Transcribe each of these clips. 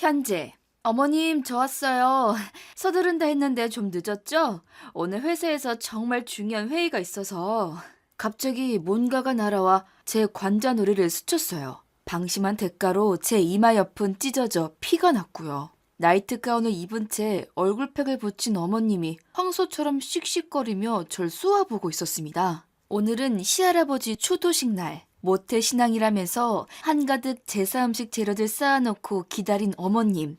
현재. 어머님, 저 왔어요. 서두른다 했는데 좀 늦었죠? 오늘 회사에서 정말 중요한 회의가 있어서 갑자기 뭔가가 날아와 제 관자놀이를 스쳤어요. 방심한 대가로 제 이마 옆은 찢어져 피가 났고요. 나이트 가운을 입은 채 얼굴팩을 붙인 어머님이 황소처럼 씩씩거리며 절 쏘아보고 있었습니다. 오늘은 시할아버지 추도식 날. 모태 신앙이라면서 한가득 제사 음식 재료들 쌓아놓고 기다린 어머님.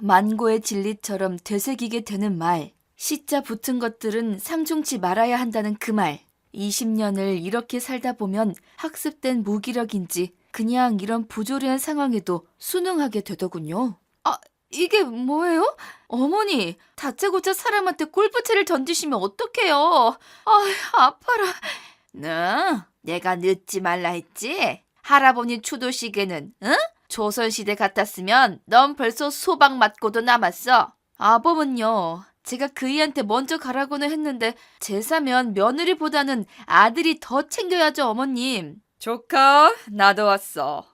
만고의 진리처럼 되새기게 되는 말. 시자 붙은 것들은 상중치 말아야 한다는 그 말. 20년을 이렇게 살다 보면 학습된 무기력인지 그냥 이런 부조리한 상황에도 순응하게 되더군요. 이게 뭐예요? 어머니, 다짜고짜 사람한테 골프채를 던지시면 어떡해요? 아파라. 내가 늦지 말라 했지? 할아버니 추도식에는, 응? 조선시대 같았으면 넌 벌써 소방 맞고도 남았어. 아범은요, 제가 그이한테 먼저 가라고는 했는데 제사면 며느리보다는 아들이 더 챙겨야죠, 어머님. 조카, 나도 왔어.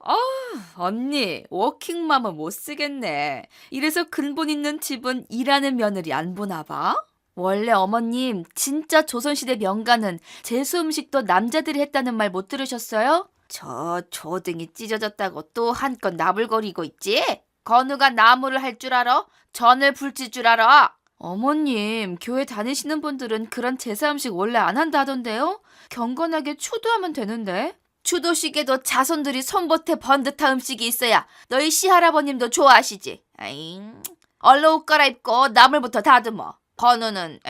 언니, 워킹맘은 못 쓰겠네. 이래서 근본 있는 집은 일하는 며느리 안 보나 봐? 원래 어머님, 진짜 조선시대 명가는 제수 음식도 남자들이 했다는 말 못 들으셨어요? 저 조등이 찢어졌다고 또 한껏 나불거리고 있지? 건우가 나무를 할 줄 알아? 전을 불질 줄 알아? 어머님, 교회 다니시는 분들은 그런 제사 음식 원래 안 한다 하던데요? 경건하게 추도하면 되는데. 추도식에도 자손들이 손보태 번듯한 음식이 있어야 너희 시할아버님도 좋아하시지. 아잉. 얼른 옷 갈아입고 나물부터 다듬어. 건우는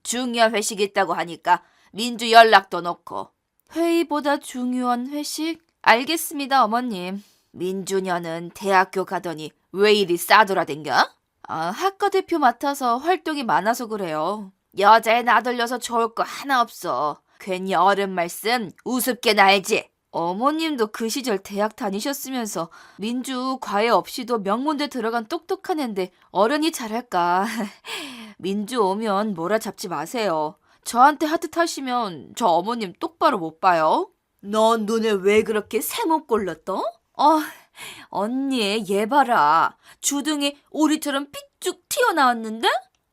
중요한 회식이 있다고 하니까 민주 연락도 놓고. 회의보다 중요한 회식? 알겠습니다, 어머님. 민주녀는 대학교 가더니 왜 이리 싸돌아댕겨? 학과 대표 맡아서 활동이 많아서 그래요. 여자에 나돌려서 좋을 거 하나 없어. 괜히 어른 말씀 우습게 알지? 어머님도 그 시절 대학 다니셨으면서 민주 과외 없이도 명문대 들어간 똑똑한 앤데 어른이 잘할까. 민주 오면 몰아잡지 마세요. 저한테 하트 타시면 저 어머님 똑바로 못 봐요. 넌 눈에 왜 그렇게 세모꼴로 떠? 언니 얘 봐라. 주둥이 오리처럼 삐쭉 튀어나왔는데?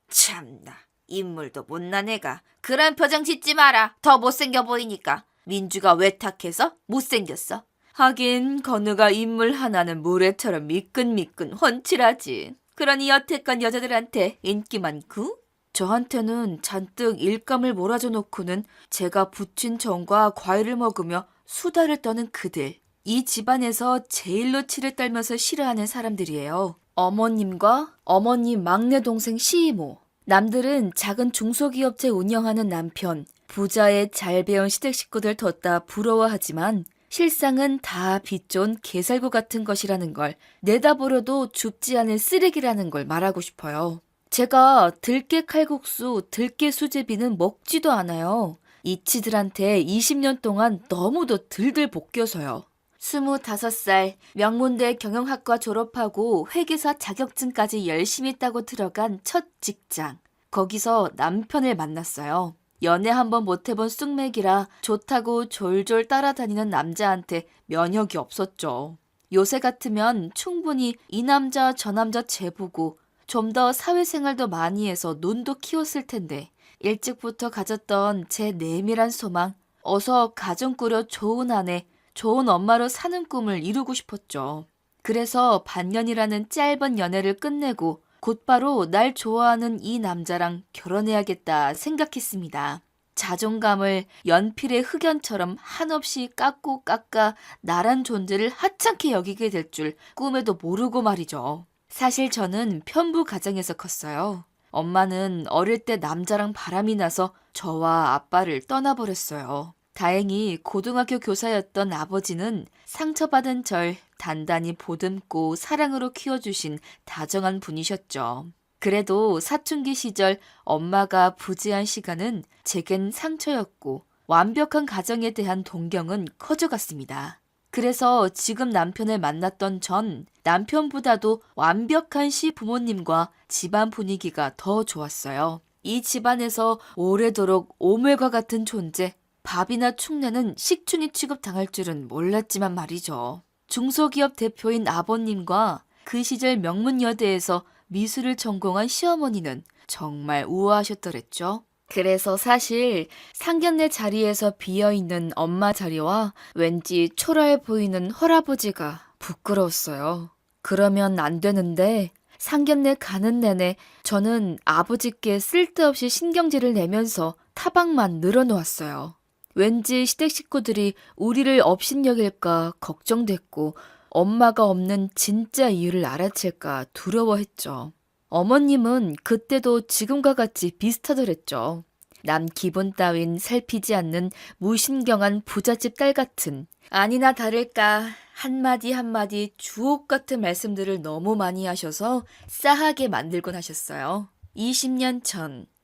참나. 인물도 못난 애가. 그런 표정 짓지 마라. 더 못생겨 보이니까. 민주가 외탁해서 못생겼어. 하긴 건우가 인물 하나는 모래처럼 미끈미끈 훤칠하지. 그러니 여태껏 여자들한테 인기 많고 저한테는 잔뜩 일감을 몰아줘 놓고는 제가 부친 정과 과일을 먹으며 수다를 떠는 그들. 이 집안에서 제일 노치를 떨면서 싫어하는 사람들이에요. 어머님과 어머님 막내 동생 시이모. 남들은 작은 중소기업체 운영하는 남편, 부자의 잘 배운 시댁 식구들 뒀다 부러워하지만 실상은 다 빚존 개살구 같은 것이라는 걸 내다보려도 줍지 않을 쓰레기라는 걸 말하고 싶어요. 제가 들깨 칼국수, 들깨 수제비는 먹지도 않아요. 이치들한테 20년 동안 너무도 들들 볶여서요. 25살 명문대 경영학과 졸업하고 회계사 자격증까지 열심히 따고 들어간 첫 직장. 거기서 남편을 만났어요. 연애 한번 못 해본 쑥맥이라 좋다고 졸졸 따라다니는 남자한테 면역이 없었죠. 요새 같으면 충분히 이 남자 저 남자 재보고 좀 더 사회생활도 많이 해서 논도 키웠을 텐데 일찍부터 가졌던 제 내밀한 소망, 어서 가정 꾸려 좋은 아내, 좋은 엄마로 사는 꿈을 이루고 싶었죠. 그래서 반년이라는 짧은 연애를 끝내고 곧바로 날 좋아하는 이 남자랑 결혼해야겠다 생각했습니다. 자존감을 연필의 흑연처럼 한없이 깎고 깎아 나란 존재를 하찮게 여기게 될 줄 꿈에도 모르고 말이죠. 사실 저는 편부 가정에서 컸어요. 엄마는 어릴 때 남자랑 바람이 나서 저와 아빠를 떠나버렸어요. 다행히 고등학교 교사였던 아버지는 상처받은 절 단단히 보듬고 사랑으로 키워주신 다정한 분이셨죠. 그래도 사춘기 시절 엄마가 부재한 시간은 제겐 상처였고 완벽한 가정에 대한 동경은 커져갔습니다. 그래서 지금 남편을 만났던 전 남편보다도 완벽한 시부모님과 집안 분위기가 더 좋았어요. 이 집안에서 오래도록 오물과 같은 존재, 밥이나 축내는 식충이 취급당할 줄은 몰랐지만 말이죠. 중소기업 대표인 아버님과 그 시절 명문여대에서 미술을 전공한 시어머니는 정말 우아하셨더랬죠. 그래서 사실 상견례 자리에서 비어있는 엄마 자리와 왠지 초라해 보이는 헐아버지가 부끄러웠어요. 그러면 안 되는데 상견례 가는 내내 저는 아버지께 쓸데없이 신경질을 내면서 타박만 늘어놓았어요. 왠지 시댁 식구들이 우리를 업신여길까 걱정됐고 엄마가 없는 진짜 이유를 알아챌까 두려워했죠. 어머님은 그때도 지금과 같이 비슷하더랬죠. 남 기분 따윈 살피지 않는 무신경한 부잣집 딸 같은, 아니나 다를까 한마디 한마디 주옥 같은 말씀들을 너무 많이 하셔서 싸하게 만들곤 하셨어요. 20년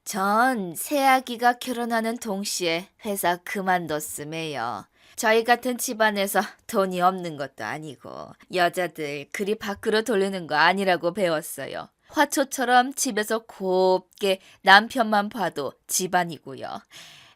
전 새아기가 결혼하는 동시에 회사 그만뒀음에요. 저희 같은 집안에서 돈이 없는 것도 아니고 여자들 그리 밖으로 돌리는 거 아니라고 배웠어요. 화초처럼 집에서 곱게 남편만 봐도 집안이고요.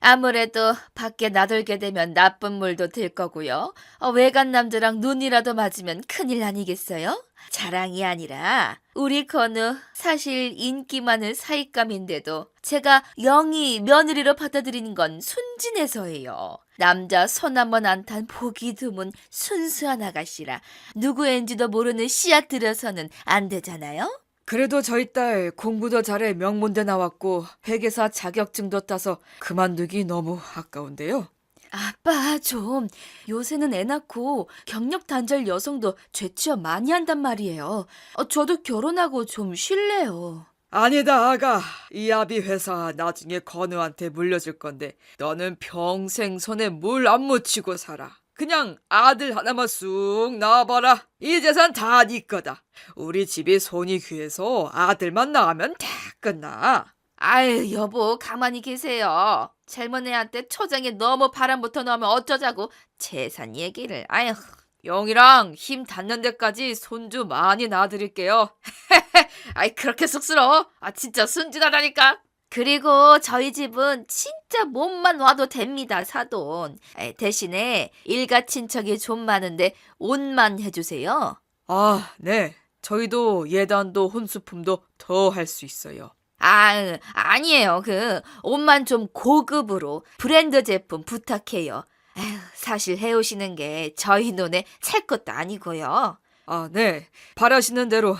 아무래도 밖에 나돌게 되면 나쁜 물도 들 거고요. 외간 남자랑 눈이라도 맞으면 큰일 아니겠어요? 자랑이 아니라 우리 건우 사실 인기 많은 사익감인데도 제가 영희 며느리로 받아들이는 건 순진해서예요. 남자 손 한 번 안 탄 보기 드문 순수한 아가씨라 누구인지도 모르는 씨앗 들여서는 안 되잖아요? 그래도 저희 딸 공부도 잘해 명문대 나왔고 회계사 자격증도 따서 그만두기 너무 아까운데요. 아빠 좀 요새는 애 낳고 경력 단절 여성도 재취업 많이 한단 말이에요. 저도 결혼하고 좀 쉴래요. 아니다 아가. 이 아비 회사 나중에 건우한테 물려줄 건데 너는 평생 손에 물 안 묻히고 살아. 그냥 아들 하나만 쑥 낳아봐라. 이 재산 다 네 거다. 우리 집이 손이 귀해서 아들만 낳으면 다 끝나. 아유 여보 가만히 계세요. 젊은 애한테 초장에 너무 바람부터 넣으면 어쩌자고 재산 얘기를. 아휴. 영이랑 힘 닿는 데까지 손주 많이 낳아드릴게요. 아이 그렇게 쑥스러워? 진짜 순진하다니까. 그리고 저희 집은 진짜 몸만 와도 됩니다, 사돈. 대신에 일가 친척이 좀 많은데 옷만 해주세요. 아, 네. 저희도 예단도 혼수품도 더 할 수 있어요. 아니에요. 옷만 좀 고급으로 브랜드 제품 부탁해요. 사실 해오시는 게 저희 눈에 찰 것도 아니고요. 아, 네. 바라시는 대로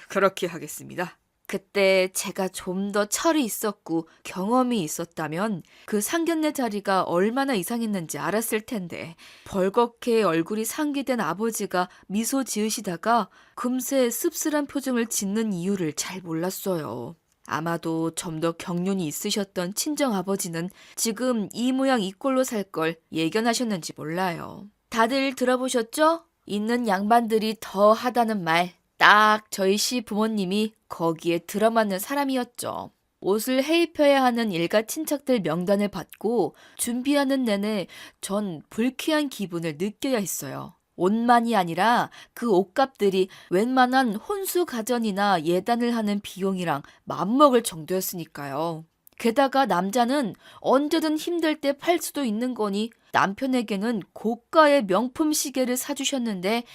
그렇게 하겠습니다. 그때 제가 좀 더 철이 있었고 경험이 있었다면 그 상견례 자리가 얼마나 이상했는지 알았을 텐데 벌겋게 얼굴이 상기된 아버지가 미소 지으시다가 금세 씁쓸한 표정을 짓는 이유를 잘 몰랐어요. 아마도 좀 더 경륜이 있으셨던 친정아버지는 지금 이 모양 이 꼴로 살 걸 예견하셨는지 몰라요. 다들 들어보셨죠? 있는 양반들이 더 하다는 말. 딱 저희 시 부모님이 거기에 들어맞는 사람이었죠. 옷을 해입혀야 하는 일가 친척들 명단을 받고 준비하는 내내 전 불쾌한 기분을 느껴야 했어요. 옷만이 아니라 그 옷값들이 웬만한 혼수 가전이나 예단을 하는 비용이랑 맞먹을 정도였으니까요. 게다가 남자는 언제든 힘들 때 팔 수도 있는 거니 남편에게는 고가의 명품 시계를 사주셨는데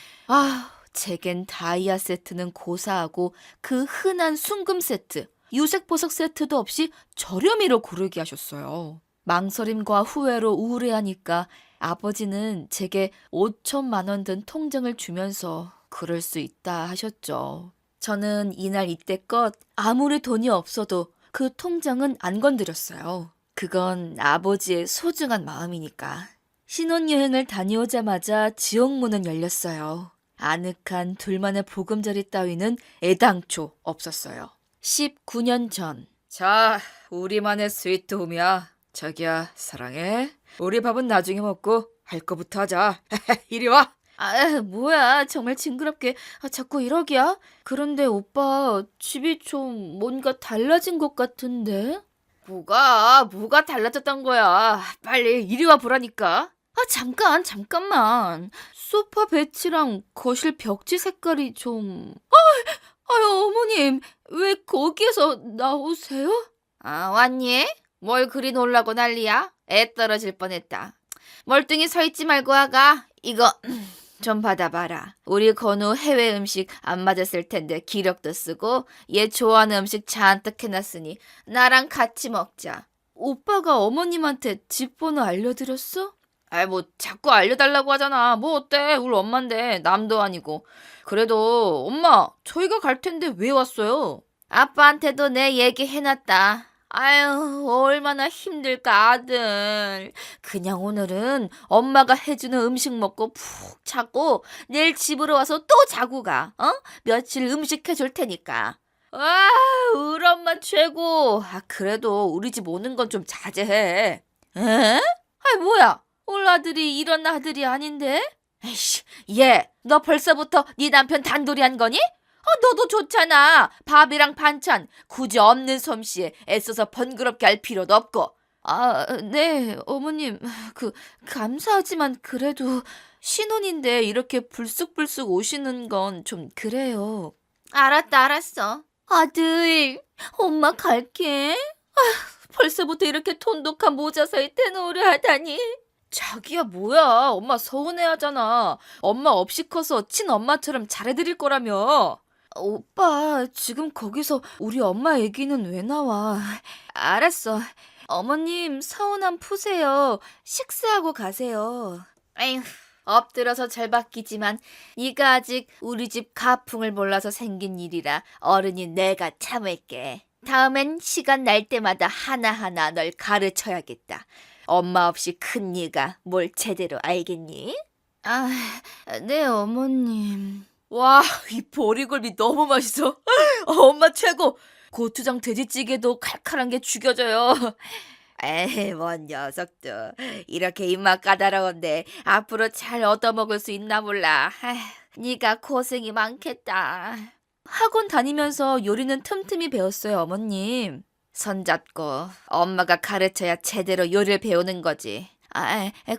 제겐 다이아 세트는 고사하고 그 흔한 순금 세트, 유색 보석 세트도 없이 저렴이로 고르게 하셨어요. 망설임과 후회로 우울해하니까 아버지는 제게 5천만 원 든 통장을 주면서 그럴 수 있다 하셨죠. 저는 이날 이때껏 아무리 돈이 없어도 그 통장은 안 건드렸어요. 그건 아버지의 소중한 마음이니까. 신혼여행을 다녀오자마자 지옥문은 열렸어요. 아늑한 둘만의 보금자리 따위는 애당초 없었어요. 19년 전. 자, 우리만의 스위트홈이야. 자기야, 사랑해. 우리 밥은 나중에 먹고 할 거부터 하자. 이리 와. 뭐야. 정말 징그럽게. 자꾸 이러기야? 그런데 오빠, 집이 좀 뭔가 달라진 것 같은데? 뭐가 달라졌단 거야. 빨리 이리 와 보라니까. 잠깐만. 소파 배치랑 거실 벽지 색깔이 좀... 어머님, 왜 거기에서 나오세요? 왔니? 뭘 그리 놀라고 난리야? 애 떨어질 뻔했다. 멀뚱히 서 있지 말고 아가. 이거 좀 받아봐라. 우리 건우 해외 음식 안 맞았을 텐데 기력도 쓰고 얘 좋아하는 음식 잔뜩 해놨으니 나랑 같이 먹자. 오빠가 어머님한테 집 번호 알려드렸어? 아이 뭐 자꾸 알려달라고 하잖아. 뭐 어때? 우리 엄마인데 남도 아니고. 그래도 엄마 저희가 갈 텐데 왜 왔어요? 아빠한테도 내 얘기 해놨다. 아유 얼마나 힘들까 아들. 그냥 오늘은 엄마가 해주는 음식 먹고 푹 자고 내일 집으로 와서 또 자고 가. 어? 며칠 음식 해줄 테니까. 아, 우리 엄마 최고. 아, 그래도 우리 집 오는 건 좀 자제해. 에? 아이, 뭐야? 올 아들이 이런 아들이 아닌데? 에이씨, 얘, 너 벌써부터 네 남편 단돌이 한 거니? 너도 좋잖아. 밥이랑 반찬 굳이 없는 솜씨에 애써서 번거롭게 할 필요도 없고. 아, 네, 어머님. 감사하지만 그래도 신혼인데 이렇게 불쑥불쑥 오시는 건 좀 그래요. 알았다, 알았어. 아들, 엄마 갈게. 벌써부터 이렇게 돈독한 모자 사이 떼놓으려 하다니. 자기야 뭐야. 엄마 서운해하잖아. 엄마 없이 커서 친엄마처럼 잘해드릴 거라며. 오빠, 지금 거기서 우리 엄마 얘기는 왜 나와? 알았어. 어머님 서운함 푸세요. 식사하고 가세요. 에휴, 엎드려서 절박이지만 네가 아직 우리 집 가풍을 몰라서 생긴 일이라 어른이 내가 참을게. 다음엔 시간 날 때마다 하나하나 널 가르쳐야겠다. 엄마 없이 큰 네가 뭘 제대로 알겠니? 아, 네 어머님. 와, 이 보리굴비 너무 맛있어. 엄마 최고. 고추장 돼지찌개도 칼칼한 게 죽여져요. 에이, 뭔 녀석도 이렇게 입맛 까다로운데 앞으로 잘 얻어먹을 수 있나 몰라. 아휴, 네가 고생이 많겠다. 학원 다니면서 요리는 틈틈이 배웠어요, 어머님. 손잡고 엄마가 가르쳐야 제대로 요리를 배우는 거지.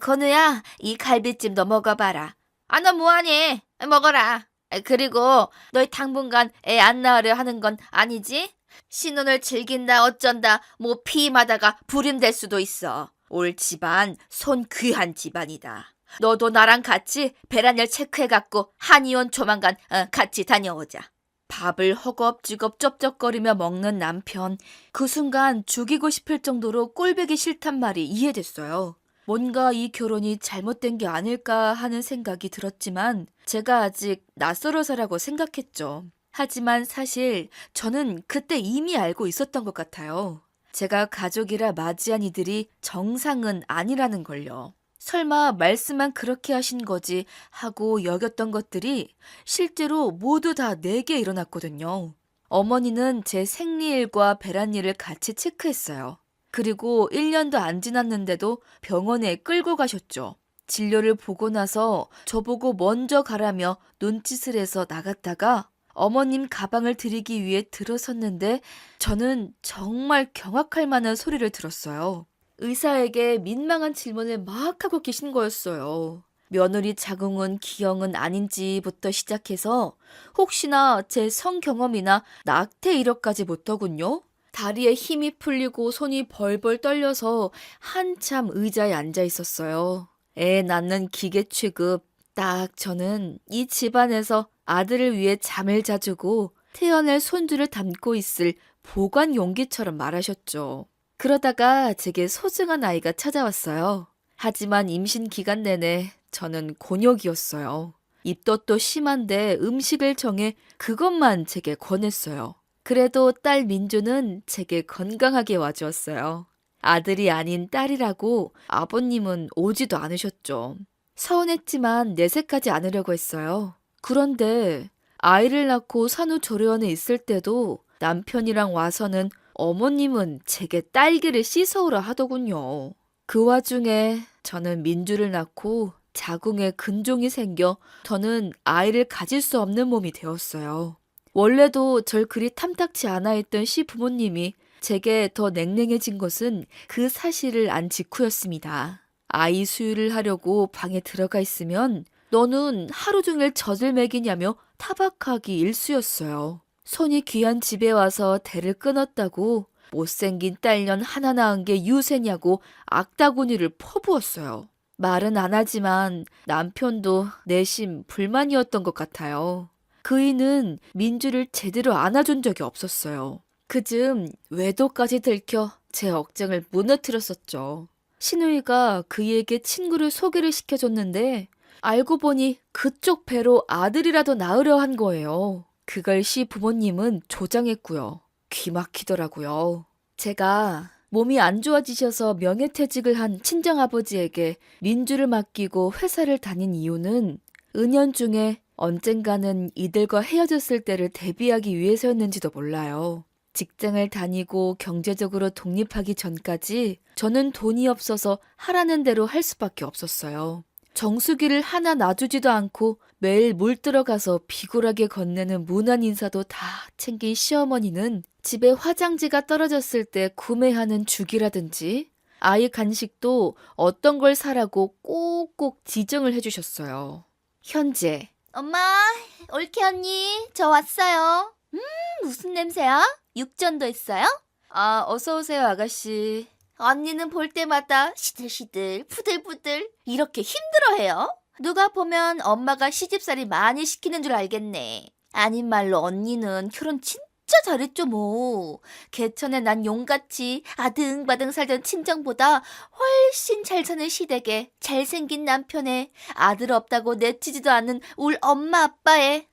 건우야, 이 갈비찜도 먹어봐라. 너 뭐하니? 먹어라. 그리고 너희 당분간 애 안 낳으려 하는 건 아니지? 신혼을 즐긴다 어쩐다 뭐 피임하다가 불임될 수도 있어. 올 집안 손 귀한 집안이다. 너도 나랑 같이 배란일 체크해갖고 한의원 조만간 같이 다녀오자. 밥을 허겁지겁 쩝쩝거리며 먹는 남편. 그 순간 죽이고 싶을 정도로 꼴보기 싫단 말이 이해됐어요. 뭔가 이 결혼이 잘못된 게 아닐까 하는 생각이 들었지만 제가 아직 낯설어서라고 생각했죠. 하지만 사실 저는 그때 이미 알고 있었던 것 같아요. 제가 가족이라 맞이한 이들이 정상은 아니라는 걸요. 설마 말씀만 그렇게 하신 거지 하고 여겼던 것들이 실제로 모두 다 내게 일어났거든요. 어머니는 제 생리일과 배란일을 같이 체크했어요. 그리고 1년도 안 지났는데도 병원에 끌고 가셨죠. 진료를 보고 나서 저보고 먼저 가라며 눈짓을 해서 나갔다가 어머님 가방을 드리기 위해 들어섰는데 저는 정말 경악할 만한 소리를 들었어요. 의사에게 민망한 질문을 막 하고 계신 거였어요. 며느리 자궁은 기형은 아닌지부터 시작해서 혹시나 제 성경험이나 낙태 이력까지 묻더군요. 다리에 힘이 풀리고 손이 벌벌 떨려서 한참 의자에 앉아 있었어요. 애 낳는 기계 취급. 딱 저는 이 집안에서 아들을 위해 잠을 자주고 태어날 손주를 담고 있을 보관 용기처럼 말하셨죠. 그러다가 제게 소중한 아이가 찾아왔어요. 하지만 임신 기간 내내 저는 곤욕이었어요. 입덧도 심한데 음식을 정해 그것만 제게 권했어요. 그래도 딸 민주는 제게 건강하게 와주었어요. 아들이 아닌 딸이라고 아버님은 오지도 않으셨죠. 서운했지만 내색하지 않으려고 했어요. 그런데 아이를 낳고 산후조리원에 있을 때도 남편이랑 와서는 어머님은 제게 딸기를 씻어오라 하더군요. 그 와중에 저는 민주를 낳고 자궁에 근종이 생겨 더는 아이를 가질 수 없는 몸이 되었어요. 원래도 절 그리 탐탁치 않아 했던 시부모님이 제게 더 냉랭해진 것은 그 사실을 안 직후였습니다. 아이 수유를 하려고 방에 들어가 있으면 너는 하루 종일 젖을 먹이냐며 타박하기 일쑤였어요. 손이 귀한 집에 와서 대를 끊었다고 못생긴 딸년 하나 낳은 게 유세냐고 악다구니를 퍼부었어요. 말은 안 하지만 남편도 내심 불만이었던 것 같아요. 그이는 민주를 제대로 안아준 적이 없었어요. 그즘 외도까지 들켜 제 억장을 무너뜨렸었죠. 신우이가 그이에게 친구를 소개를 시켜줬는데 알고 보니 그쪽 배로 아들이라도 낳으려 한 거예요. 그걸 시 부모님은 조장했고요. 귀 막히더라고요. 제가 몸이 안 좋아지셔서 명예퇴직을 한 친정아버지에게 민주를 맡기고 회사를 다닌 이유는 은연중에 언젠가는 이들과 헤어졌을 때를 대비하기 위해서였는지도 몰라요. 직장을 다니고 경제적으로 독립하기 전까지 저는 돈이 없어서 하라는 대로 할 수밖에 없었어요. 정수기를 하나 놔주지도 않고 매일 물 들어가서 비굴하게 건네는 무난 인사도 다 챙긴 시어머니는 집에 화장지가 떨어졌을 때 구매하는 죽이라든지 아이 간식도 어떤 걸 사라고 꼭꼭 지정을 해주셨어요. 현재 엄마, 올케 언니, 저 왔어요. 무슨 냄새야? 육전도 있어요? 어서 오세요 아가씨. 언니는 볼 때마다 시들시들, 푸들푸들 이렇게 힘들어해요? 누가 보면 엄마가 시집살이 많이 시키는 줄 알겠네. 아닌 말로 언니는 결혼 진짜 잘했죠 뭐. 개천에 난 용같이 아등바등 살던 친정보다 훨씬 잘 사는 시댁에 잘생긴 남편에 아들 없다고 내치지도 않는 울 엄마 아빠에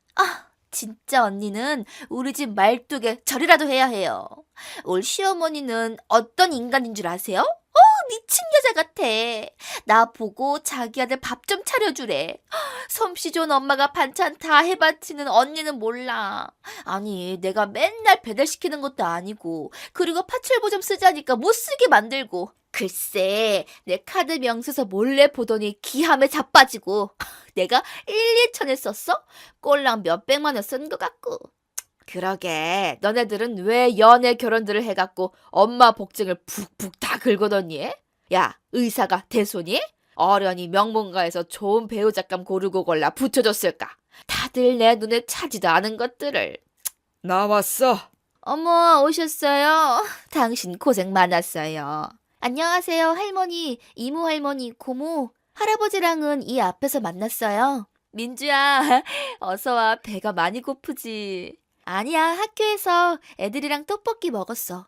진짜 언니는 우리 집 말뚝에 절이라도 해야 해요. 올 시어머니는 어떤 인간인 줄 아세요? 미친 여자 같아. 나 보고 자기 아들 밥 좀 차려주래. 솜씨 좋은 엄마가 반찬 다 해바치는 언니는 몰라. 아니 내가 맨날 배달시키는 것도 아니고 그리고 파출부 좀 쓰자니까 못 쓰게 만들고 글쎄 내 카드 명세서 몰래 보더니 기함에 자빠지고 내가 1, 2천에 썼어? 꼴랑 몇백만 원 쓴 것 같고. 그러게 너네들은 왜 연애 결혼들을 해갖고 엄마 복증을 푹푹 다 긁어뒀니? 야 의사가 대손이? 어련히 명문가에서 좋은 배우작감 고르고 골라 붙여줬을까? 다들 내 눈에 차지도 않은 것들을. 나왔어. 어머 오셨어요? 당신 고생 많았어요. 안녕하세요 할머니, 이모 할머니, 고모. 할아버지랑은 이 앞에서 만났어요. 민주야 어서와. 배가 많이 고프지? 아니야, 학교에서 애들이랑 떡볶이 먹었어.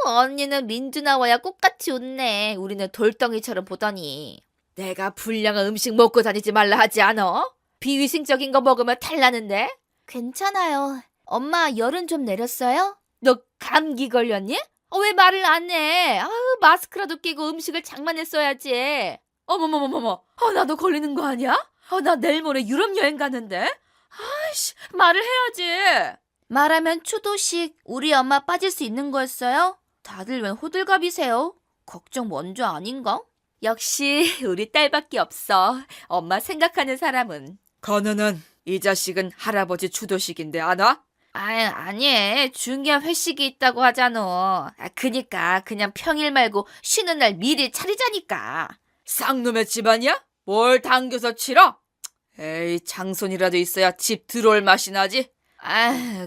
언니는 민주 나와야 꽃같이 웃네. 우리는 돌덩이처럼 보더니. 내가 불량한 음식 먹고 다니지 말라 하지 않아? 비위생적인 거 먹으면 탈나는데? 괜찮아요. 엄마 열은 좀 내렸어요? 너 감기 걸렸니? 왜 말을 안 해? 마스크라도 끼고 음식을 장만했어야지. 어머머머머머. 나도 걸리는 거 아니야? 나 내일 모레 유럽 여행 가는데? 아이씨, 말을 해야지. 말하면 추도식 우리 엄마 빠질 수 있는 거였어요? 다들 웬 호들갑이세요? 걱정 먼저 아닌가? 역시 우리 딸밖에 없어. 엄마 생각하는 사람은. 건우는 이 자식은 할아버지 추도식인데 아나? 아니. 중요한 회식이 있다고 하잖아. 그니까 그냥 평일 말고 쉬는 날 미리 차리자니까. 쌍놈의 집안이야? 뭘 당겨서 치러? 에이 장손이라도 있어야 집 들어올 맛이 나지.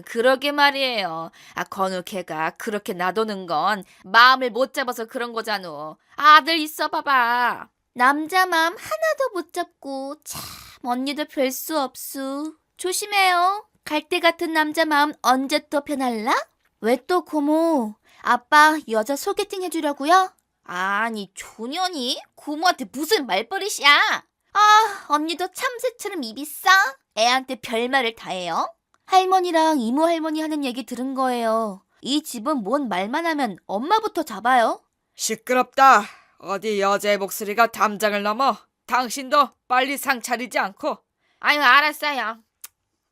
그러게 말이에요. 건우 걔가 그렇게 놔두는 건 마음을 못 잡아서 그런 거잖아. 아들 있어 봐봐. 남자 마음 하나도 못 잡고 참 언니도 별 수 없수. 조심해요. 갈대 같은 남자 마음 언제 또 변할라? 왜 또 고모? 아빠 여자 소개팅 해주려고요? 아니 조년이 고모한테 무슨 말버릇이야? 언니도 참새처럼 입이 싸? 애한테 별말을 다 해요? 할머니랑 이모 할머니 하는 얘기 들은 거예요. 이 집은 뭔 말만 하면 엄마부터 잡아요. 시끄럽다. 어디 여자의 목소리가 담장을 넘어. 당신도 빨리 상 차리지 않고. 아유 알았어요.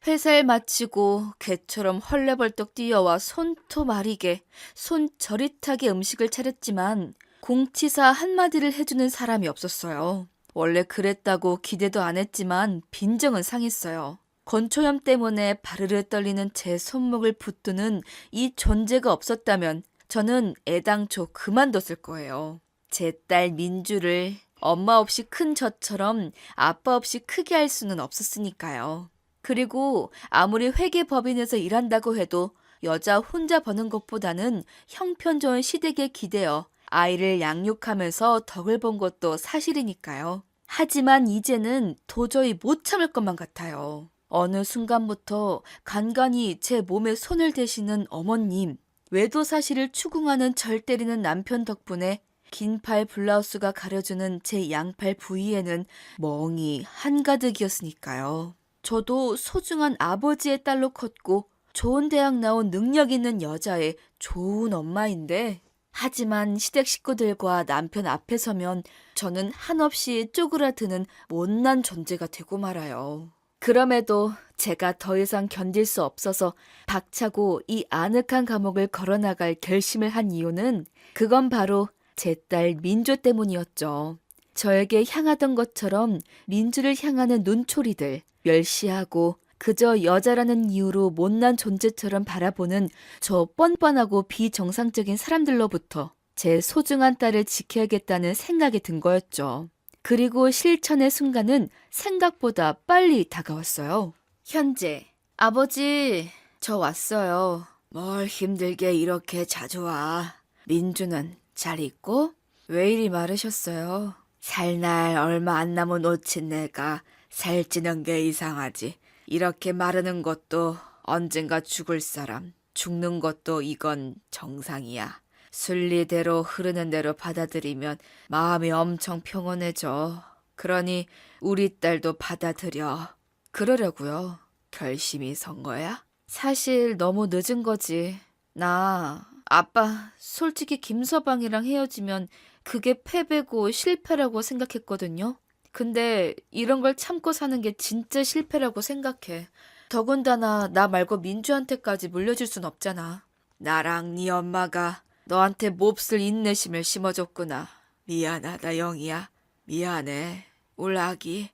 회사를 마치고 개처럼 헐레벌떡 뛰어와 손토 마리게 손저릿하게 음식을 차렸지만 공치사 한마디를 해주는 사람이 없었어요. 원래 그랬다고 기대도 안 했지만 빈정은 상했어요. 건초염 때문에 바르르 떨리는 제 손목을 붙드는 이 존재가 없었다면 저는 애당초 그만뒀을 거예요. 제 딸 민주를 엄마 없이 큰 저처럼 아빠 없이 크게 할 수는 없었으니까요. 그리고 아무리 회계법인에서 일한다고 해도 여자 혼자 버는 것보다는 형편 좋은 시댁에 기대어 아이를 양육하면서 덕을 본 것도 사실이니까요. 하지만 이제는 도저히 못 참을 것만 같아요. 어느 순간부터 간간히 제 몸에 손을 대시는 어머님, 외도 사실을 추궁하는 절 때리는 남편 덕분에 긴팔 블라우스가 가려주는 제 양팔 부위에는 멍이 한가득이었으니까요. 저도 소중한 아버지의 딸로 컸고 좋은 대학 나온 능력 있는 여자의 좋은 엄마인데, 하지만 시댁 식구들과 남편 앞에 서면 저는 한없이 쪼그라드는 못난 존재가 되고 말아요. 그럼에도 제가 더 이상 견딜 수 없어서 박차고 이 아늑한 감옥을 걸어나갈 결심을 한 이유는 그건 바로 제 딸 민주 때문이었죠. 저에게 향하던 것처럼 민주를 향하는 눈초리들, 멸시하고 그저 여자라는 이유로 못난 존재처럼 바라보는 저 뻔뻔하고 비정상적인 사람들로부터 제 소중한 딸을 지켜야겠다는 생각이 든 거였죠. 그리고 실천의 순간은 생각보다 빨리 다가왔어요. 현재, 아버지, 저 왔어요. 뭘 힘들게 이렇게 자주 와. 민주는 잘 있고? 왜 이리 마르셨어요? 살 날 얼마 안 남은 옷인 내가 살찌는 게 이상하지. 이렇게 마르는 것도 언젠가 죽을 사람, 죽는 것도 이건 정상이야. 순리대로 흐르는 대로 받아들이면 마음이 엄청 평온해져. 그러니 우리 딸도 받아들여. 그러려고요. 결심이 선 거야? 사실 너무 늦은 거지. 나 아빠 솔직히 김서방이랑 헤어지면 그게 패배고 실패라고 생각했거든요. 근데 이런 걸 참고 사는 게 진짜 실패라고 생각해. 더군다나 나 말고 민주한테까지 물려줄 순 없잖아. 나랑 네 엄마가 너한테 몹쓸 인내심을 심어줬구나. 미안하다 영희야. 미안해. 울 아기.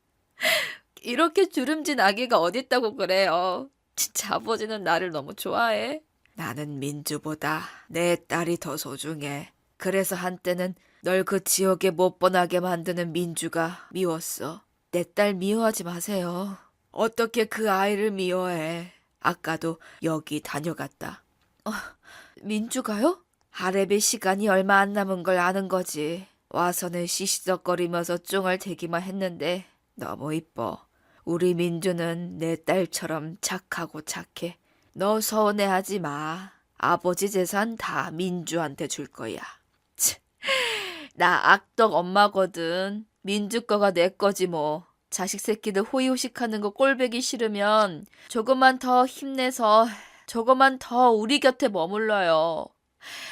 이렇게 주름진 아기가 어딨다고 그래요. 진짜 아버지는 나를 너무 좋아해. 나는 민주보다 내 딸이 더 소중해. 그래서 한때는 널 그 지옥에 못 번하게 만드는 민주가 미웠어. 내 딸 미워하지 마세요. 어떻게 그 아이를 미워해. 아까도 여기 다녀갔다. 민주가요? 할애비 시간이 얼마 안 남은 걸 아는 거지. 와서는 시시덕거리면서 쫑알대기만 했는데 너무 이뻐. 우리 민주는 내 딸처럼 착하고 착해. 너 서운해하지 마. 아버지 재산 다 민주한테 줄 거야. 나 악덕 엄마거든. 민주 거가 내 거지 뭐. 자식 새끼들 호의호식하는 거 꼴보기 싫으면 조금만 더 힘내서 조금만 더 우리 곁에 머물러요.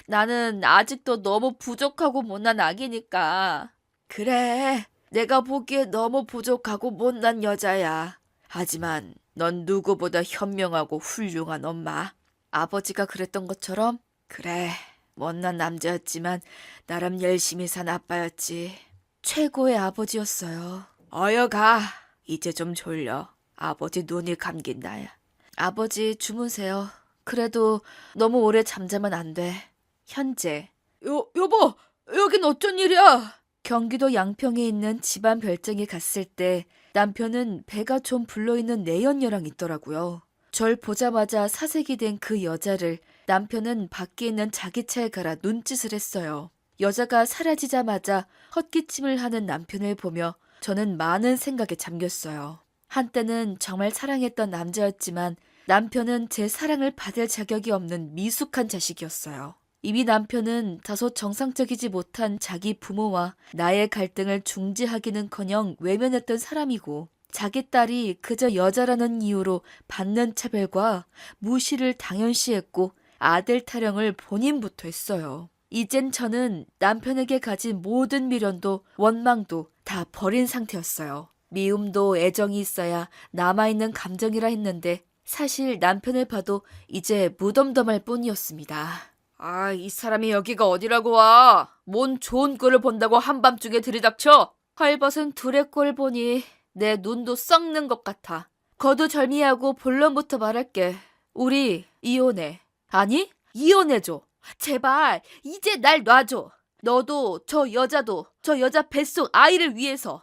나는 아직도 너무 부족하고 못난 아기니까. 그래, 내가 보기에 너무 부족하고 못난 여자야. 하지만 넌 누구보다 현명하고 훌륭한 엄마. 아버지가 그랬던 것처럼? 그래, 못난 남자였지만 나름 열심히 산 아빠였지. 최고의 아버지였어요. 어여 가. 이제 좀 졸려. 아버지 눈이 감긴다. 야. 아버지 주무세요. 그래도 너무 오래 잠자면 안 돼. 현재. 여보, 여긴 어쩐 일이야? 경기도 양평에 있는 집안 별장에 갔을 때 남편은 배가 좀 불러있는 내연녀랑 있더라고요. 절 보자마자 사색이 된 그 여자를 남편은 밖에 있는 자기 차에 갈아 눈짓을 했어요. 여자가 사라지자마자 헛기침을 하는 남편을 보며 저는 많은 생각에 잠겼어요. 한때는 정말 사랑했던 남자였지만 남편은 제 사랑을 받을 자격이 없는 미숙한 자식이었어요. 이미 남편은 다소 정상적이지 못한 자기 부모와 나의 갈등을 중지하기는커녕 외면했던 사람이고 자기 딸이 그저 여자라는 이유로 받는 차별과 무시를 당연시했고 아들 타령을 본인부터 했어요. 이젠 저는 남편에게 가진 모든 미련도 원망도 다 버린 상태였어요. 미움도 애정이 있어야 남아있는 감정이라 했는데 사실 남편을 봐도 이제 무덤덤할 뿐이었습니다. 아, 이 사람이 여기가 어디라고 와. 뭔 좋은 꼴을 본다고 한밤중에 들이닥쳐. 헐벗은 둘의 꼴 보니 내 눈도 썩는 것 같아. 거두절미하고 본론부터 말할게. 우리 이혼해. 아니, 이혼해줘. 제발 이제 날 놔줘. 너도 저 여자도 저 여자 뱃속 아이를 위해서.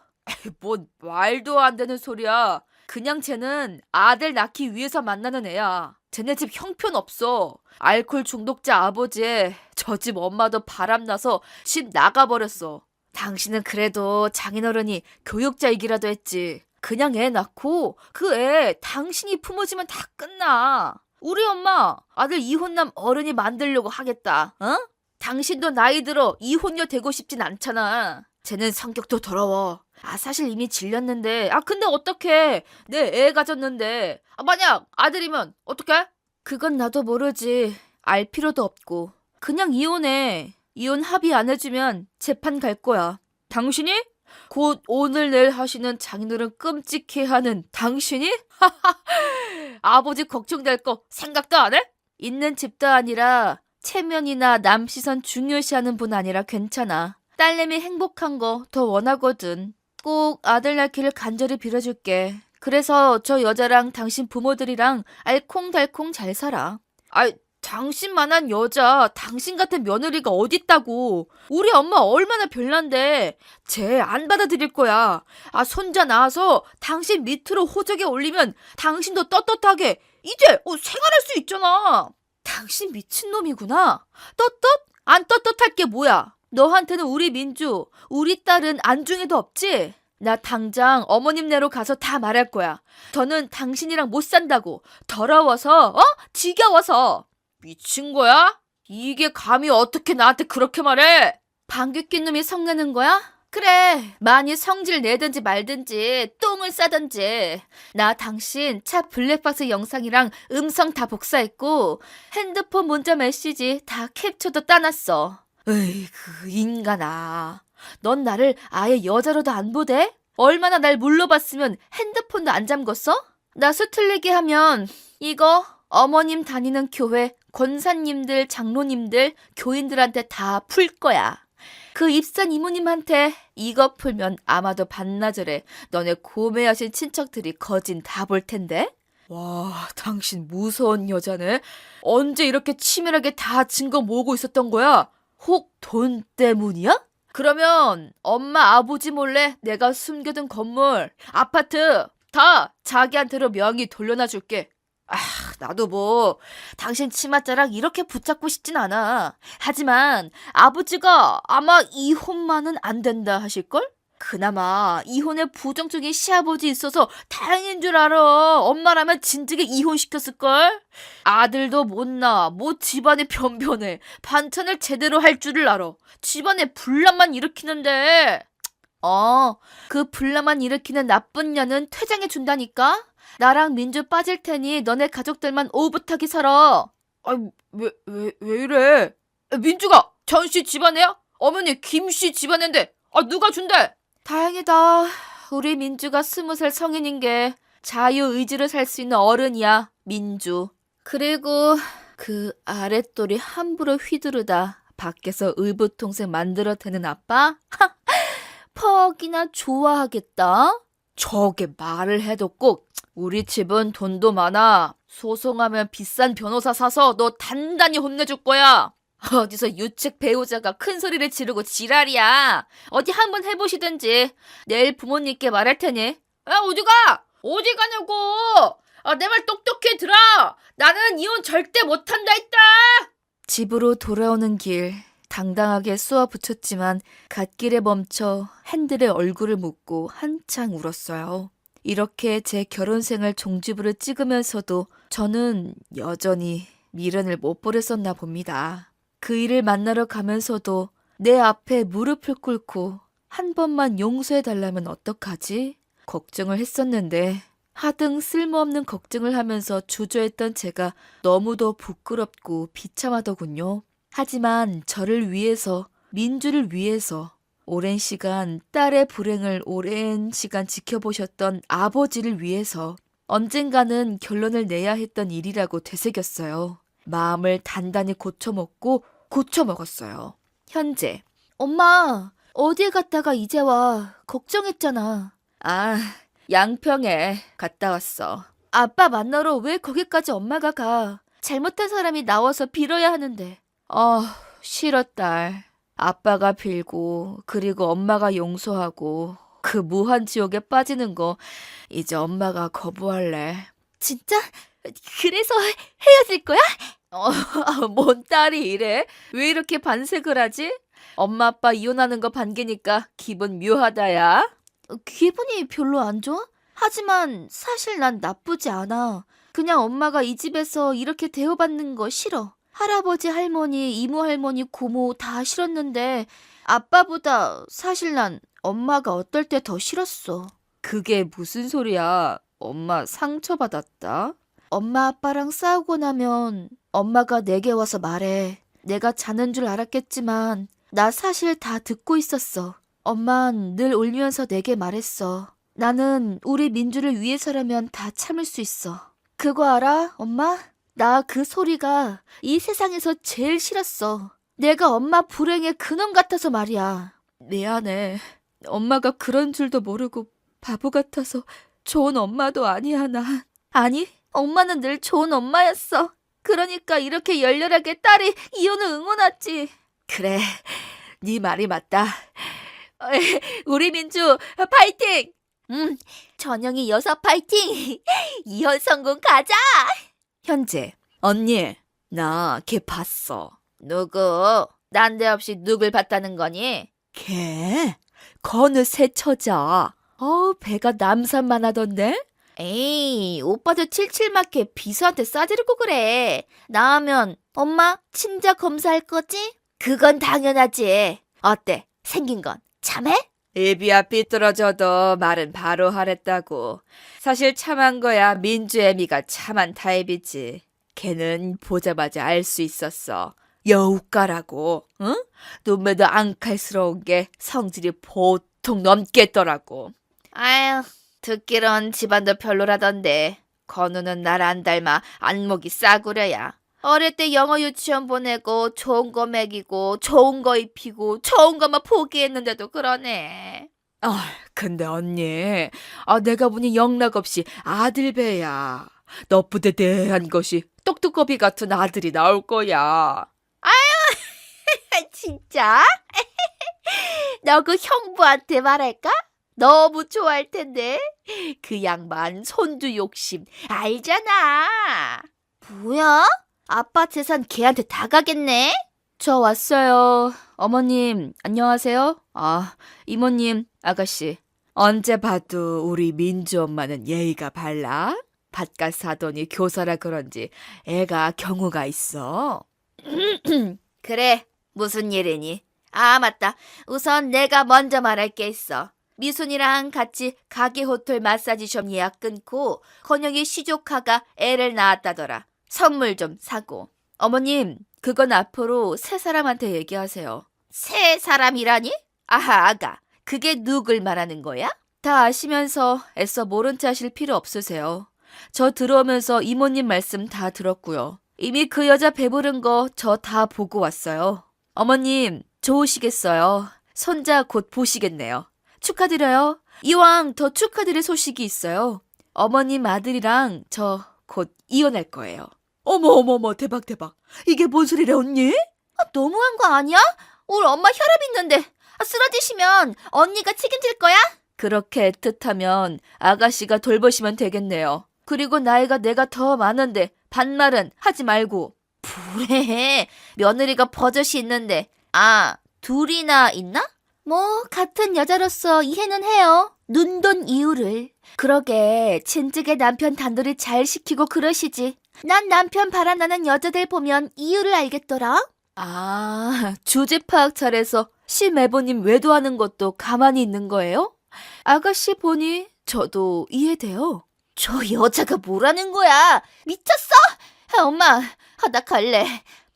뭔 말도 안 되는 소리야. 그냥 쟤는 아들 낳기 위해서 만나는 애야. 쟤네 집 형편없어. 알코올 중독자 아버지에 저 집 엄마도 바람나서 집 나가버렸어. 당신은 그래도 장인어른이 교육자이기라도 했지. 그냥 애 낳고 그 애 당신이 품어주면 다 끝나. 우리 엄마 아들 이혼남 어른이 만들려고 하겠다. 어? 당신도 나이 들어 이혼녀 되고 싶진 않잖아. 쟤는 성격도 더러워. 사실 이미 질렸는데. 근데 어떡해. 내 애 가졌는데. 만약 아들이면 어떡해? 그건 나도 모르지. 알 필요도 없고. 그냥 이혼해. 이혼 합의 안 해주면 재판 갈 거야. 당신이? 곧 오늘 내일 하시는 장인어른 끔찍해하는 당신이? 아버지 걱정될 거 생각도 안 해? 있는 집도 아니라 체면이나 남 시선 중요시하는 분 아니라 괜찮아. 딸내미 행복한 거 더 원하거든. 꼭 아들 낳기를 간절히 빌어줄게. 그래서 저 여자랑 당신 부모들이랑 알콩달콩 잘 살아. 당신만한 여자, 당신 같은 며느리가 어딨다고. 우리 엄마 얼마나 별난데. 쟤 안 받아들일 거야. 손자 낳아서 당신 밑으로 호적에 올리면 당신도 떳떳하게 이제 생활할 수 있잖아. 당신 미친놈이구나. 떳떳? 안 떳떳할 게 뭐야. 너한테는 우리 민주, 우리 딸은 안중에도 없지? 나 당장 어머님네로 가서 다 말할 거야. 저는 당신이랑 못 산다고. 더러워서, 지겨워서. 미친 거야? 이게 감히 어떻게 나한테 그렇게 말해? 방귀 낀 놈이 성내는 거야? 그래, 많이 성질 내든지 말든지 똥을 싸든지. 나 당신 차 블랙박스 영상이랑 음성 다 복사했고 핸드폰 문자 메시지 다 캡처도 따놨어. 으이, 그 인간아. 넌 나를 아예 여자로도 안 보대? 얼마나 날 물러봤으면 핸드폰도 안 잠궜어? 나 수틀리게 하면 이거 어머님 다니는 교회 권사님들, 장로님들, 교인들한테 다 풀 거야. 그 입산 이모님한테 이거 풀면 아마도 반나절에 너네 고매하신 친척들이 거진 다 볼 텐데? 와, 당신 무서운 여자네. 언제 이렇게 치밀하게 다 증거 모으고 있었던 거야? 혹 돈 때문이야? 그러면 엄마 아버지 몰래 내가 숨겨둔 건물, 아파트 다 자기한테로 명의 돌려놔 줄게. 나도 뭐 당신 치맛자락 이렇게 붙잡고 싶진 않아. 하지만 아버지가 아마 이혼만은 안 된다 하실걸? 그나마 이혼에 부정적인 시아버지 있어서 다행인 줄 알아. 엄마라면 진즉에 이혼시켰을걸? 아들도 못 낳아. 뭐 집안에 변변해. 반찬을 제대로 할 줄을 알아. 집안에 분란만 일으키는데. 그 분란만 일으키는 나쁜 년은 퇴장해 준다니까? 나랑 민주 빠질 테니 너네 가족들만 오붓하게 살아. 왜 이래? 민주가 전씨 집안애야? 어머니 김씨 집안애인데 누가 준대? 다행이다. 우리 민주가 20살 성인인 게 자유의지로 살 수 있는 어른이야, 민주. 그리고 그 아랫돌이 함부로 휘두르다 밖에서 의붓통생 만들어대는 아빠? 퍽이나 좋아하겠다. 저게 말을 해도 꼭 우리 집은 돈도 많아. 소송하면 비싼 변호사 사서 너 단단히 혼내줄 거야. 어디서 유책 배우자가 큰 소리를 지르고 지랄이야. 어디 한번 해보시든지. 내일 부모님께 말할 테니. 어디가? 어디 가냐고. 내 말 똑똑히 들어. 나는 이혼 절대 못한다 했다. 집으로 돌아오는 길 당당하게 쏘아 붙였지만 갓길에 멈춰 핸들에 얼굴을 묻고 한창 울었어요. 이렇게 제 결혼생활 종지부를 찍으면서도 저는 여전히 미련을 못 버렸었나 봅니다. 그 일을 만나러 가면서도 내 앞에 무릎을 꿇고 한 번만 용서해달라면 어떡하지? 걱정을 했었는데 하등 쓸모없는 걱정을 하면서 주저했던 제가 너무도 부끄럽고 비참하더군요. 하지만 저를 위해서, 민주를 위해서 오랜 시간 딸의 불행을 오랜 시간 지켜보셨던 아버지를 위해서 언젠가는 결론을 내야 했던 일이라고 되새겼어요. 마음을 단단히 고쳐먹고 고쳐먹었어요. 현재. 엄마, 어디에 갔다가 이제 와? 걱정했잖아. 양평에 갔다 왔어. 아빠 만나러 왜 거기까지 엄마가 가? 잘못한 사람이 나와서 빌어야 하는데. 싫어 딸. 아빠가 빌고 그리고 엄마가 용서하고 그 무한 지옥에 빠지는 거 이제 엄마가 거부할래. 진짜? 그래서 헤어질 거야? 뭔 딸이 이래? 왜 이렇게 반색을 하지? 엄마 아빠 이혼하는 거 반기니까 기분 묘하다야. 기분이 별로 안 좋아? 하지만 사실 난 나쁘지 않아. 그냥 엄마가 이 집에서 이렇게 대우받는 거 싫어. 할아버지, 할머니, 이모, 할머니, 고모 다 싫었는데 아빠보다 사실 난 엄마가 어떨 때 더 싫었어. 그게 무슨 소리야? 엄마 상처받았다? 엄마 아빠랑 싸우고 나면 엄마가 내게 와서 말해. 내가 자는 줄 알았겠지만 나 사실 다 듣고 있었어. 엄만 늘 울면서 내게 말했어. 나는 우리 민주를 위해서라면 다 참을 수 있어. 그거 알아, 엄마? 나 그 소리가 이 세상에서 제일 싫었어. 내가 엄마 불행의 근원 같아서 말이야. 미안해. 엄마가 그런 줄도 모르고 바보 같아서 좋은 엄마도 아니야, 난. 아니, 엄마는 늘 좋은 엄마였어. 그러니까 이렇게 열렬하게 딸이 이혼을 응원하지. 그래, 네 말이 맞다. 우리 민주 파이팅! 전영이 여사 파이팅! 이혼 성공 가자! 현재 언니, 나 걔 봤어. 누구? 난데없이 누굴 봤다는 거니? 걔? 건우 새 처자. 배가 남산만 하던데? 에이, 오빠도 칠칠맞게 비서한테 싸지르고 그래. 나하면 엄마 친자 검사할 거지? 그건 당연하지. 어때? 생긴 건 참해? 입이야 삐뚤어져도 말은 바로 하랬다고. 사실 참한 거야 민주애미가 참한 타입이지. 걔는 보자마자 알 수 있었어. 여우가라고, 응? 눈매도 앙칼스러운 게 성질이 보통 넘겠더라고. 아유, 듣기론 집안도 별로라던데. 건우는 날 안 닮아 안목이 싸구려야. 어릴 때 영어 유치원 보내고 좋은 거 먹이고 좋은 거 입히고 좋은 것만 포기했는데도 그러네. 근데 언니, 내가 보니 영락없이 아들배야. 너 부대대한 것이 똑똑거비 같은 아들이 나올 거야. 진짜? 너 그 형부한테 말할까? 너무 좋아할 텐데. 그 양반 손주 욕심 알잖아. 뭐야? 아빠 재산 걔한테 다 가겠네? 저 왔어요. 어머님, 안녕하세요. 이모님, 아가씨. 언제 봐도 우리 민주 엄마는 예의가 발라? 밭갓 사돈이 교사라 그런지 애가 경우가 있어. 그래, 무슨 일이니? 아, 맞다. 우선 내가 먼저 말할 게 있어. 미순이랑 같이 가게 호텔 마사지숍 예약 끊고 건영이 시조카가 애를 낳았다더라. 선물 좀 사고. 어머님, 그건 앞으로 세 사람한테 얘기하세요. 세 사람이라니? 아하, 아가. 그게 누굴 말하는 거야? 다 아시면서 애써 모른 체 하실 필요 없으세요. 저 들어오면서 이모님 말씀 다 들었고요. 이미 그 여자 배부른 거 저 다 보고 왔어요. 어머님, 좋으시겠어요. 손자 곧 보시겠네요. 축하드려요. 이왕 더 축하드릴 소식이 있어요. 어머님 아들이랑 저 곧 이혼할 거예요. 어머, 대박. 이게 뭔 소리래, 언니? 너무한 거 아니야? 우리 엄마 혈압 있는데 쓰러지시면 언니가 책임질 거야? 그렇게 애틋하면 아가씨가 돌보시면 되겠네요. 그리고 나이가 내가 더 많은데 반말은 하지 말고. 그래, 며느리가 버젓이 있는데. 둘이나 있나? 뭐 같은 여자로서 이해는 해요. 눈돈 이유를. 그러게 진즉에 남편 단돌이 잘 시키고 그러시지. 난 남편 바라나는 여자들 보면 이유를 알겠더라. 주제 파악 잘해서 심애보님 외도하는 것도 가만히 있는 거예요? 아가씨 보니 저도 이해돼요. 저 여자가 뭐라는 거야? 미쳤어? 엄마, 나 갈래.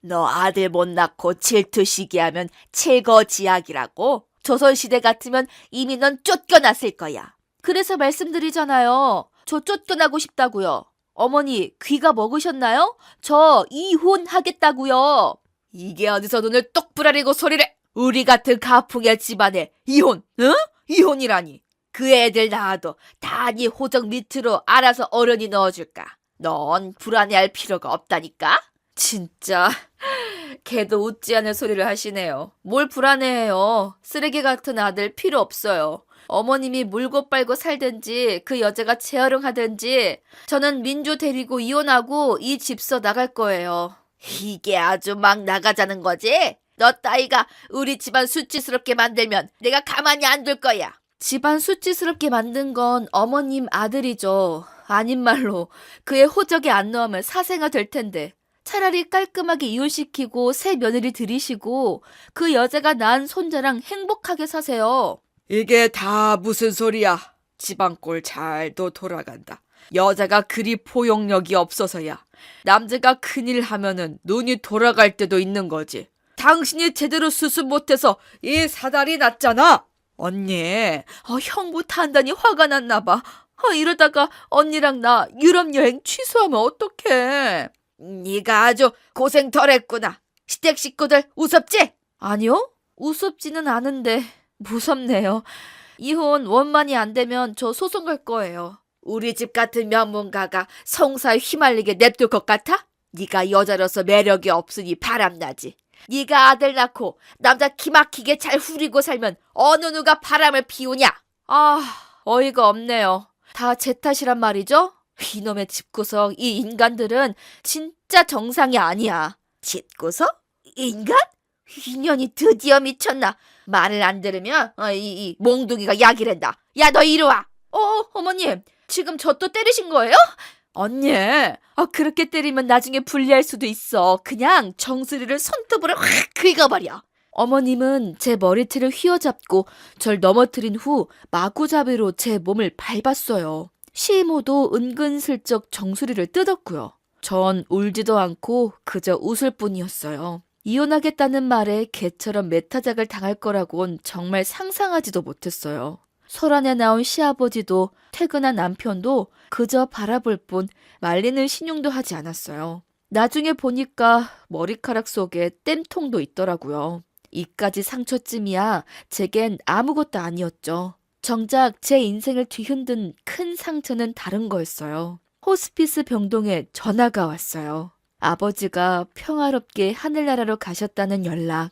너 아들 못 낳고 질투 시기하면 최거지약이라고? 조선시대 같으면 이미 넌 쫓겨났을 거야. 그래서 말씀드리잖아요. 저 쫓겨나고 싶다고요. 어머니 귀가 먹으셨나요? 저 이혼하겠다고요. 이게 어디서 눈을 똑부라리고 소리를. 우리 같은 가풍의 집안에 이혼, 응? 이혼이라니. 그 애들 낳아도 다 네 호적 밑으로 알아서 어른이 넣어줄까. 넌 불안해할 필요가 없다니까. 진짜 걔도 웃지 않을 소리를 하시네요. 뭘 불안해해요. 쓰레기 같은 아들 필요 없어요. 어머님이 물고 빨고 살든지 그 여자가 재활용하든지 저는 민주 데리고 이혼하고 이 집서 나갈 거예요. 이게 아주 막 나가자는 거지? 너 따위가 우리 집안 수치스럽게 만들면 내가 가만히 안 둘 거야. 집안 수치스럽게 만든 건 어머님 아들이죠. 아닌 말로 그의 호적에 안 넣으면 사생아 될 텐데. 차라리 깔끔하게 이혼시키고 새 며느리 들이시고 그 여자가 낳은 손자랑 행복하게 사세요. 이게 다 무슨 소리야. 집안꼴 잘도 돌아간다. 여자가 그리 포용력이 없어서야. 남자가 큰일 하면은 눈이 돌아갈 때도 있는 거지. 당신이 제대로 수습 못해서 이 사달이 났잖아. 언니, 형부 탄다니 화가 났나 봐. 이러다가 언니랑 나 유럽 여행 취소하면 어떡해. 네가 아주 고생 덜 했구나. 시댁 식구들 우습지? 아니요? 우습지는 않은데 무섭네요. 이혼 원만히 안 되면 저 소송 갈 거예요. 우리 집 같은 명문가가 성사에 휘말리게 냅둘 것 같아? 네가 여자로서 매력이 없으니 바람나지. 네가 아들 낳고 남자 기막히게 잘 후리고 살면 어느 누가 바람을 피우냐? 어이가 없네요. 다 제 탓이란 말이죠? 이놈의 집구석 이 인간들은 진짜 정상이 아니야. 집구석? 인간? 인연이 드디어 미쳤나? 말을 안 들으면 이 몽둥이가 약이란다. 야, 너 이리 와. 어머님, 지금 저 또 때리신 거예요? 언니, 그렇게 때리면 나중에 불리할 수도 있어. 그냥 정수리를 손톱으로 확 긁어버려. 어머님은 제 머리채를 휘어잡고 절 넘어뜨린 후 마구잡이로 제 몸을 밟았어요. 시모도 은근슬쩍 정수리를 뜯었고요. 전 울지도 않고 그저 웃을 뿐이었어요. 이혼하겠다는 말에 개처럼 매타작을 당할 거라곤 정말 상상하지도 못했어요. 설안에 나온 시아버지도 퇴근한 남편도 그저 바라볼 뿐 말리는 신용도 하지 않았어요. 나중에 보니까 머리카락 속에 땜통도 있더라고요. 이까지 상처쯤이야 제겐 아무것도 아니었죠. 정작 제 인생을 뒤흔든 큰 상처는 다른 거였어요. 호스피스 병동에 전화가 왔어요. 아버지가 평화롭게 하늘나라로 가셨다는 연락.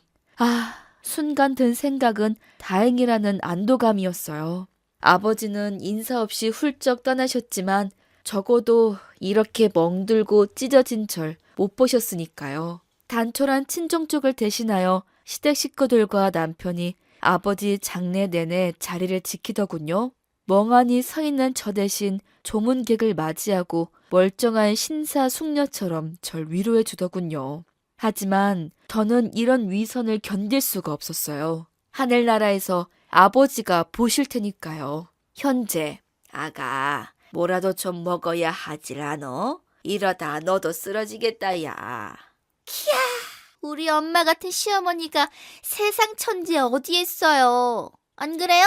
순간 든 생각은 다행이라는 안도감이었어요. 아버지는 인사 없이 훌쩍 떠나셨지만 적어도 이렇게 멍들고 찢어진 절 못 보셨으니까요. 단촐한 친정 쪽을 대신하여 시댁 식구들과 남편이 아버지 장례 내내 자리를 지키더군요. 멍하니 서 있는 저 대신 조문객을 맞이하고 멀쩡한 신사숙녀처럼 절 위로해 주더군요. 하지만 저는 이런 위선을 견딜 수가 없었어요. 하늘나라에서 아버지가 보실 테니까요. 현재 아가 뭐라도 좀 먹어야 하질 않어? 이러다 너도 쓰러지겠다 야. 키야, 우리 엄마 같은 시어머니가 세상 천지에 어디에 있어요. 안 그래요?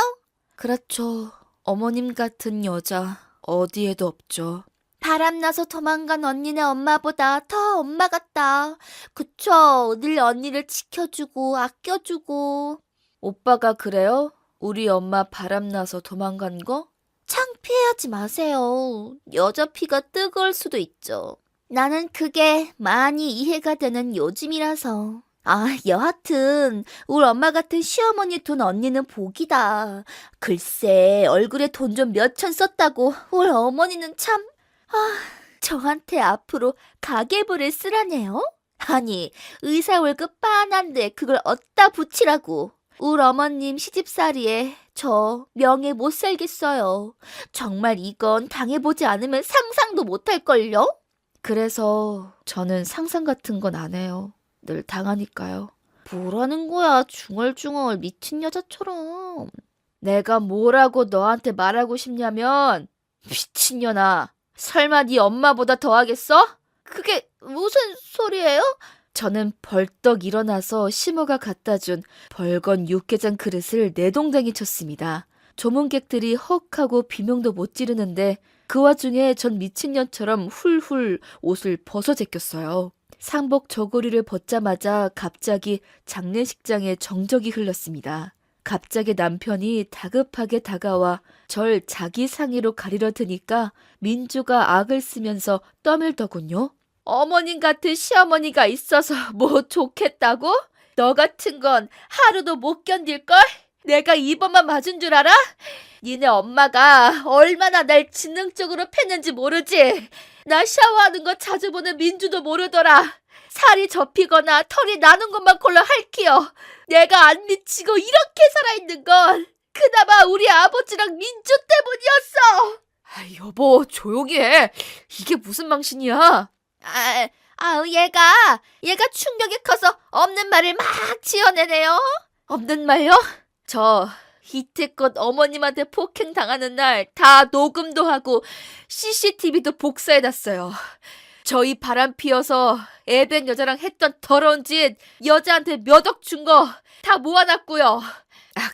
그렇죠. 어머님 같은 여자 어디에도 없죠. 바람나서 도망간 언니네 엄마보다 더 엄마 같다. 그쵸? 늘 언니를 지켜주고 아껴주고. 오빠가 그래요? 우리 엄마 바람나서 도망간 거? 창피해하지 마세요. 여자 피가 뜨거울 수도 있죠. 나는 그게 많이 이해가 되는 요즘이라서. 여하튼 우리 엄마 같은 시어머니 둔 언니는 복이다. 글쎄 얼굴에 돈 좀 몇천 썼다고 우리 어머니는 참... 저한테 앞으로 가계부를 쓰라네요? 아니 의사 월급 빤한데 그걸 어디다 붙이라고. 우리 어머님 시집살이에 저 명예 못 살겠어요. 정말 이건 당해보지 않으면 상상도 못할걸요? 그래서 저는 상상 같은 건 안 해요. 늘 당하니까요. 뭐라는 거야 중얼중얼 미친 여자처럼. 내가 뭐라고 너한테 말하고 싶냐면 미친년아. 설마 네 엄마보다 더 하겠어? 그게 무슨 소리예요? 저는 벌떡 일어나서 시모가 갖다 준 벌건 육개장 그릇을 내동댕이 쳤습니다. 조문객들이 헉하고 비명도 못 지르는데 그 와중에 전 미친년처럼 훌훌 옷을 벗어 제꼈어요. 상복 저고리를 벗자마자 갑자기 장례식장에 정적이 흘렀습니다. 갑자기 남편이 다급하게 다가와 절 자기 상의로 가리려 드니까 민주가 악을 쓰면서 떠밀더군요. 어머님 같은 시어머니가 있어서 뭐 좋겠다고? 너 같은 건 하루도 못 견딜걸? 내가 2번만 맞은 줄 알아? 니네 엄마가 얼마나 날 지능적으로 팼는지 모르지? 나 샤워하는 거 자주 보는 민주도 모르더라. 살이 접히거나 털이 나는 것만 골라 핥히여. 내가 안 미치고 이렇게 살아있는 건 그나마 우리 아버지랑 민주 때문이었어. 여보, 조용히 해. 이게 무슨 망신이야? 얘가 충격이 커서 없는 말을 막 지어내네요. 없는 말요? 저 이태껏 어머님한테 폭행 당하는 날 다 녹음도 하고 CCTV도 복사해놨어요. 저희 바람 피워서 애변 여자랑 했던 더러운 짓 여자한테 몇 억 준 거 다 모아놨고요.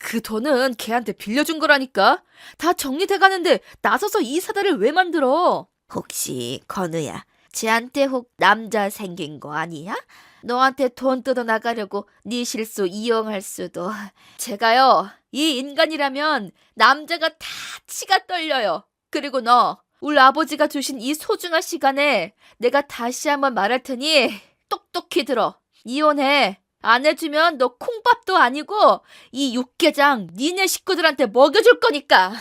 그 돈은 걔한테 빌려준 거라니까. 다 정리돼가는데 나서서 이 사달을 왜 만들어? 혹시 건우야, 쟤한테 혹 남자 생긴 거 아니야? 너한테 돈 뜯어나가려고 네 실수 이용할 수도. 제가요, 이 인간이라면 남자가 다 치가 떨려요. 그리고 너, 우리 아버지가 주신 이 소중한 시간에 내가 다시 한번 말할 테니 똑똑히 들어. 이혼해. 안 해주면 너 콩밥도 아니고 이 육개장 니네 식구들한테 먹여줄 거니까.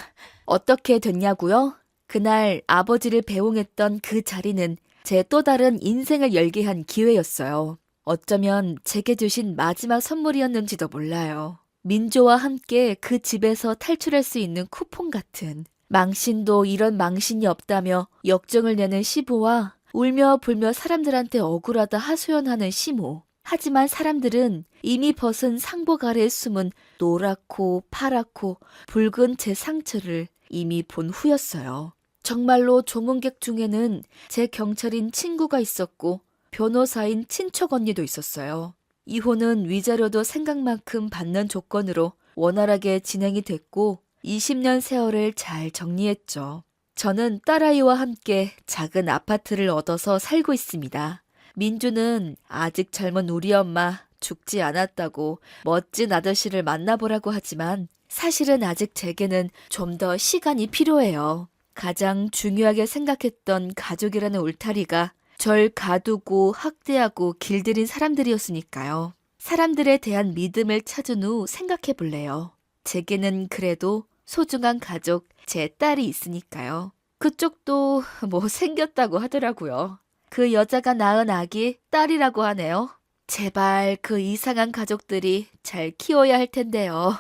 어떻게 됐냐고요? 그날 아버지를 배웅했던 그 자리는 제 또 다른 인생을 열게 한 기회였어요. 어쩌면 제게 주신 마지막 선물이었는지도 몰라요. 민조와 함께 그 집에서 탈출할 수 있는 쿠폰 같은. 망신도 이런 망신이 없다며 역정을 내는 시부와 울며 불며 사람들한테 억울하다 하소연하는 시모. 하지만 사람들은 이미 벗은 상복 아래에 숨은 노랗고 파랗고 붉은 제 상처를 이미 본 후였어요. 정말로 조문객 중에는 제 경찰인 친구가 있었고 변호사인 친척 언니도 있었어요. 이혼은 위자료도 생각만큼 받는 조건으로 원활하게 진행이 됐고 20년 세월을 잘 정리했죠. 저는 딸아이와 함께 작은 아파트를 얻어서 살고 있습니다. 민주는 아직 젊은 우리 엄마 죽지 않았다고 멋진 아저씨를 만나보라고 하지만 사실은 아직 제게는 좀 더 시간이 필요해요. 가장 중요하게 생각했던 가족이라는 울타리가 절 가두고 학대하고 길들인 사람들이었으니까요. 사람들에 대한 믿음을 찾은 후 생각해 볼래요. 제게는 그래도 소중한 가족, 제 딸이 있으니까요. 그쪽도 뭐 생겼다고 하더라고요. 그 여자가 낳은 아기 딸이라고 하네요. 제발 그 이상한 가족들이 잘 키워야 할 텐데요.